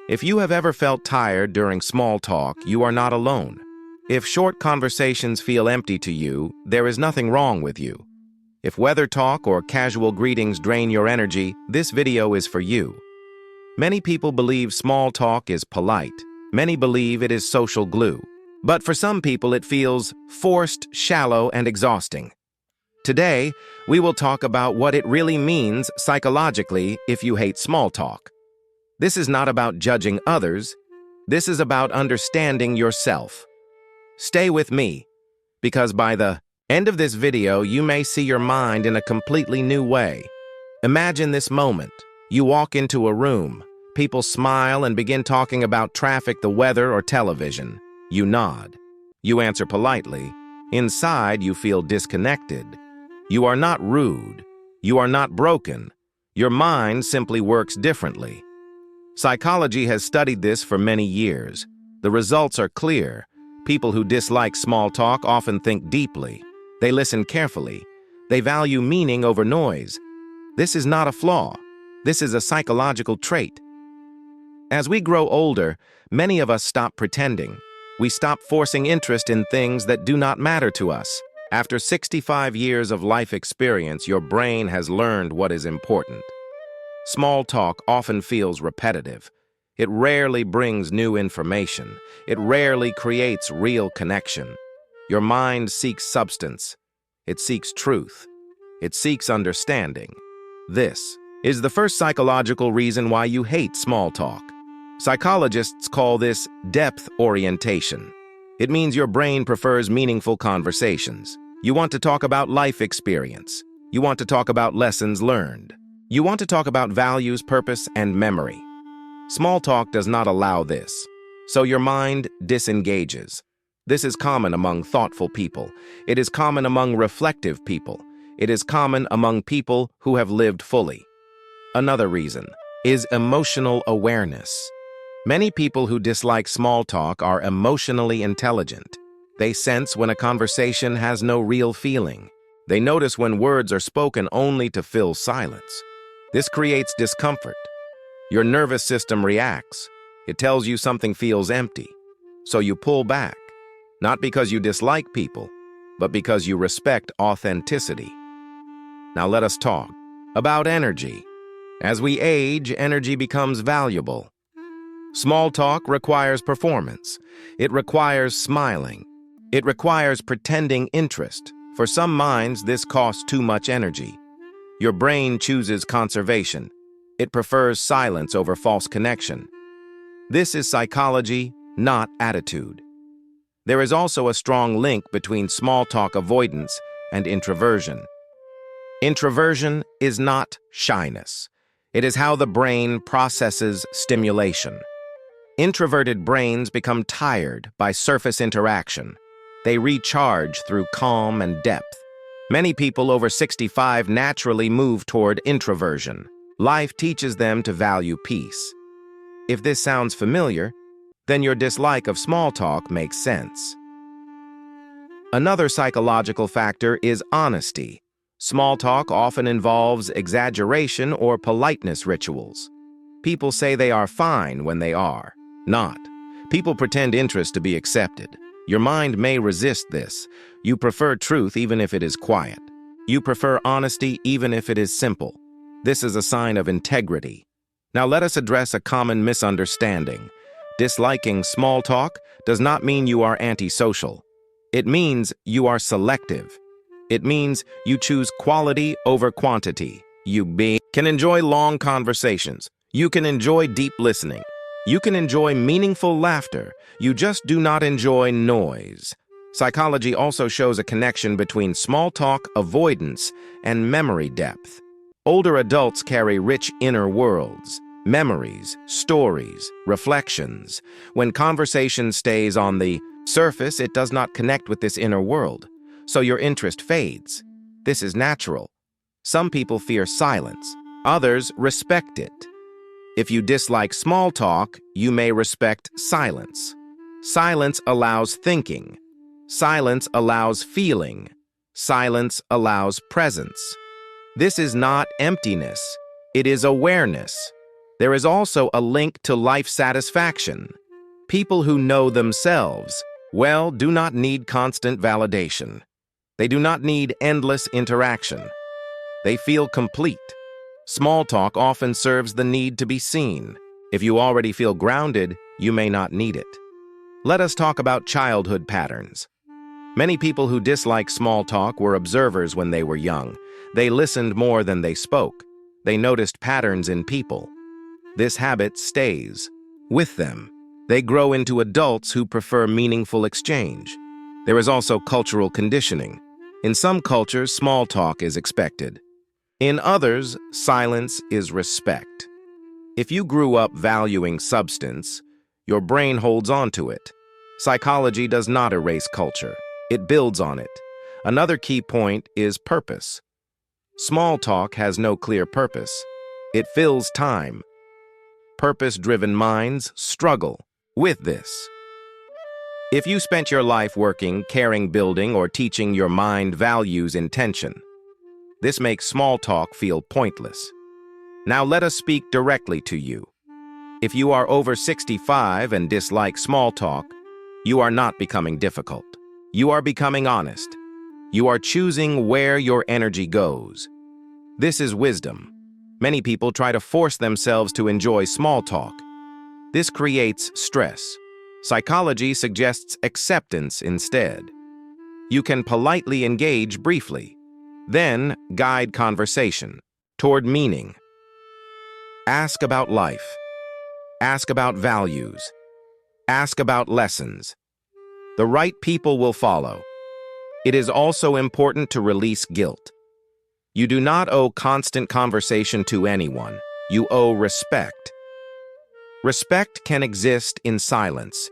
If you have ever felt tired during small talk, you are not alone. If short conversations feel empty to you, there is nothing wrong with you. If weather talk or casual greetings drain your energy, this video is for you. Many people believe small talk is polite. Many believe it is social glue. But for some people, it feels forced, shallow, and exhausting. Today, we will talk about what it really means psychologically if you hate small talk. This is not about judging others. This is about understanding yourself. Stay with me, because by the end of this video, you may see your mind in a completely new way. Imagine this moment. You walk into a room. People smile and begin talking about traffic, the weather, or television. You nod. You answer politely. Inside, you feel disconnected. You are not rude. You are not broken. Your mind simply works differently. Psychology has studied this for many years. The results are clear. People who dislike small talk often think deeply. They listen carefully. They value meaning over noise. This is not a flaw. This is a psychological trait. As we grow older, many of us stop pretending. We stop forcing interest in things that do not matter to us. After 65 years of life experience, your brain has learned what is important. Small talk often feels repetitive. It rarely brings new information. It rarely creates real connection. Your mind seeks substance. It seeks truth. It seeks understanding. This is the first psychological reason why you hate small talk. Psychologists call this depth orientation. It means your brain prefers meaningful conversations. You want to talk about life experience. You want to talk about lessons learned. You want to talk about values, purpose, and memory. Small talk does not allow this, so your mind disengages. This is common among thoughtful people. It is common among reflective people. It is common among people who have lived fully. Another reason is emotional awareness. Many people who dislike small talk are emotionally intelligent. They sense when a conversation has no real feeling. They notice when words are spoken only to fill silence. This creates discomfort. Your nervous system reacts. It tells you something feels empty. So you pull back, not because you dislike people, but because you respect authenticity. Now let us talk about energy. As we age, energy becomes valuable. Small talk requires performance. It requires smiling. It requires pretending interest. For some minds, this costs too much energy. Your brain chooses conservation. It prefers silence over false connection. This is psychology, not attitude. There is also a strong link between small talk avoidance and introversion. Introversion is not shyness. It is how the brain processes stimulation. Introverted brains become tired by surface interaction. They recharge through calm and depth. Many people over 65 naturally move toward introversion. Life teaches them to value peace. If this sounds familiar, then your dislike of small talk makes sense. Another psychological factor is honesty. Small talk often involves exaggeration or politeness rituals. People say they are fine when they are not. People pretend interest to be accepted. Your mind may resist this. You prefer truth even if it is quiet. You prefer honesty even if it is simple. This is a sign of integrity. Now let us address a common misunderstanding. Disliking small talk does not mean you are antisocial. It means you are selective. It means you choose quality over quantity. You can enjoy long conversations. You can enjoy deep listening. You can enjoy meaningful laughter. You just do not enjoy noise. Psychology also shows a connection between small talk avoidance and memory depth. Older adults carry rich inner worlds, memories, stories, reflections. When conversation stays on the surface, it does not connect with this inner world, so your interest fades. This is natural. Some people fear silence. Others respect it. If you dislike small talk, you may respect silence. Silence allows thinking. Silence allows feeling. Silence allows presence. This is not emptiness. It is awareness. There is also a link to life satisfaction. People who know themselves well do not need constant validation. They do not need endless interaction. They feel complete. Small talk often serves the need to be seen. If you already feel grounded, you may not need it. Let us talk about childhood patterns. Many people who dislike small talk were observers when they were young. They listened more than they spoke. They noticed patterns in people. This habit stays with them. They grow into adults who prefer meaningful exchange. There is also cultural conditioning. In some cultures, small talk is expected. In others, silence is respect. If you grew up valuing substance, your brain holds on to it. Psychology does not erase culture. It builds on it. Another key point is purpose. Small talk has no clear purpose. It fills time. Purpose-driven minds struggle with this. If you spent your life working, caring, building, or teaching, your mind values intention. This makes small talk feel pointless. Now let us speak directly to you. If you are over 65 and dislike small talk, you are not becoming difficult. You are becoming honest. You are choosing where your energy goes. This is wisdom. Many people try to force themselves to enjoy small talk. This creates stress. Psychology suggests acceptance instead. You can politely engage briefly, then guide conversation toward meaning. Ask about life. Ask about values. Ask about lessons. The right people will follow. It is also important to release guilt. You do not owe constant conversation to anyone. You owe respect. Respect can exist in silence.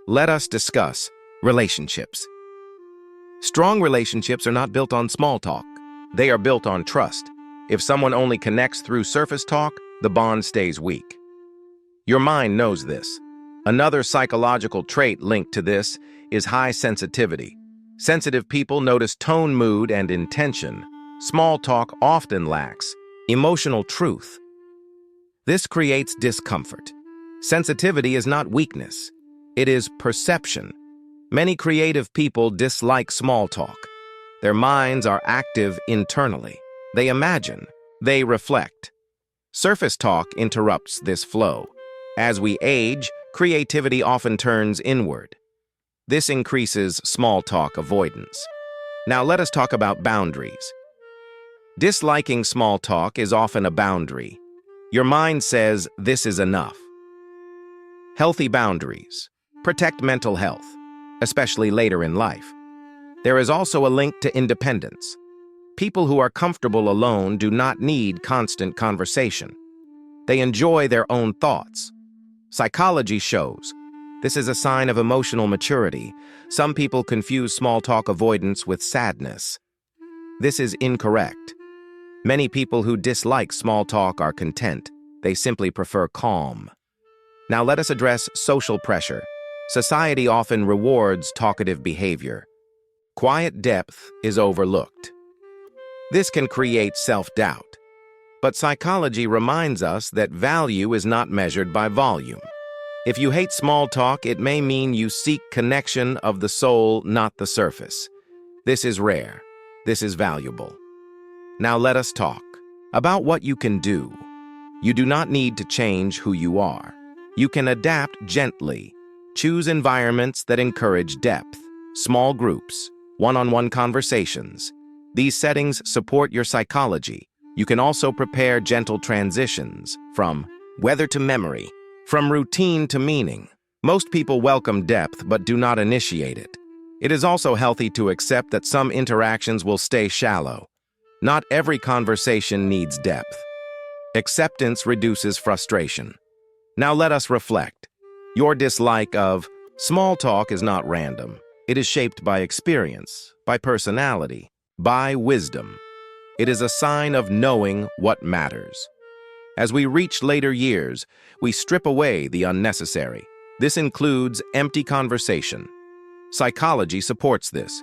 Let us discuss relationships. Strong relationships are not built on small talk. They are built on trust. If someone only connects through surface talk, the bond stays weak. Your mind knows this. Another psychological trait linked to this is high sensitivity. Sensitive people notice tone, mood, and intention. Small talk often lacks emotional truth. This creates discomfort. Sensitivity is not weakness. It is perception. Many creative people dislike small talk. Their minds are active internally. They imagine. They reflect. Surface talk interrupts this flow. As we age, creativity often turns inward. This increases small talk avoidance. Now let us talk about boundaries. Disliking small talk is often a boundary. Your mind says, this is enough. Healthy boundaries protect mental health, especially later in life. There is also a link to independence. People who are comfortable alone do not need constant conversation. They enjoy their own thoughts. Psychology shows this is a sign of emotional maturity. Some people confuse small talk avoidance with sadness. This is incorrect. Many people who dislike small talk are content. They simply prefer calm. Now let us address social pressure. Society often rewards talkative behavior. Quiet depth is overlooked. This can create self-doubt. But psychology reminds us that value is not measured by volume. If you hate small talk, it may mean you seek connection of the soul, not the surface. This is rare. This is valuable. Now let us talk about what you can do. You do not need to change who you are. You can adapt gently. Choose environments that encourage depth, small groups, one-on-one conversations. These settings support your psychology. You can also prepare gentle transitions from weather to memory, from routine to meaning. Most people welcome depth but do not initiate it. It is also healthy to accept that some interactions will stay shallow. Not every conversation needs depth. Acceptance reduces frustration. Now let us reflect. Your dislike of small talk is not random. It is shaped by experience, by personality, by wisdom. It is a sign of knowing what matters. As we reach later years, we strip away the unnecessary. This includes empty conversation. Psychology supports this.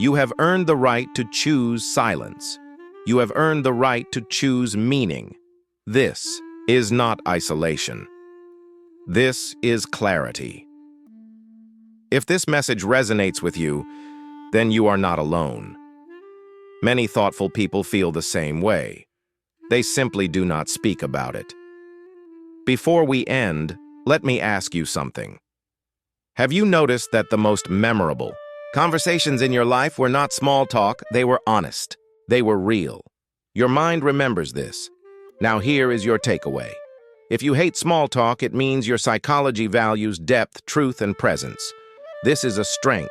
You have earned the right to choose silence. You have earned the right to choose meaning. This is not isolation. This is clarity. If this message resonates with you, then you are not alone. Many thoughtful people feel the same way. They simply do not speak about it. Before we end, let me ask you something. Have you noticed that the most memorable conversations in your life were not small talk, they were honest, they were real? Your mind remembers this. Now here is your takeaway. If you hate small talk, it means your psychology values depth, truth, and presence. This is a strength.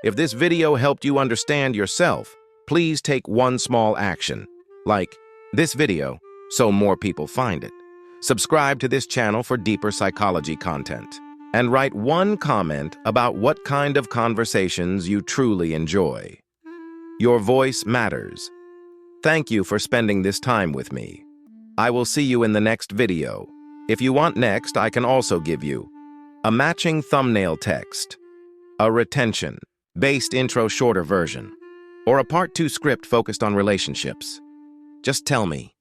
If this video helped you understand yourself, please take one small action, like this video, so more people find it. Subscribe to this channel for deeper psychology content. And write one comment about what kind of conversations you truly enjoy. Your voice matters. Thank you for spending this time with me. I will see you in the next video. If you want next, I can also give you a matching thumbnail text, a retention-based intro shorter version, or a part 2 script focused on relationships. Just tell me.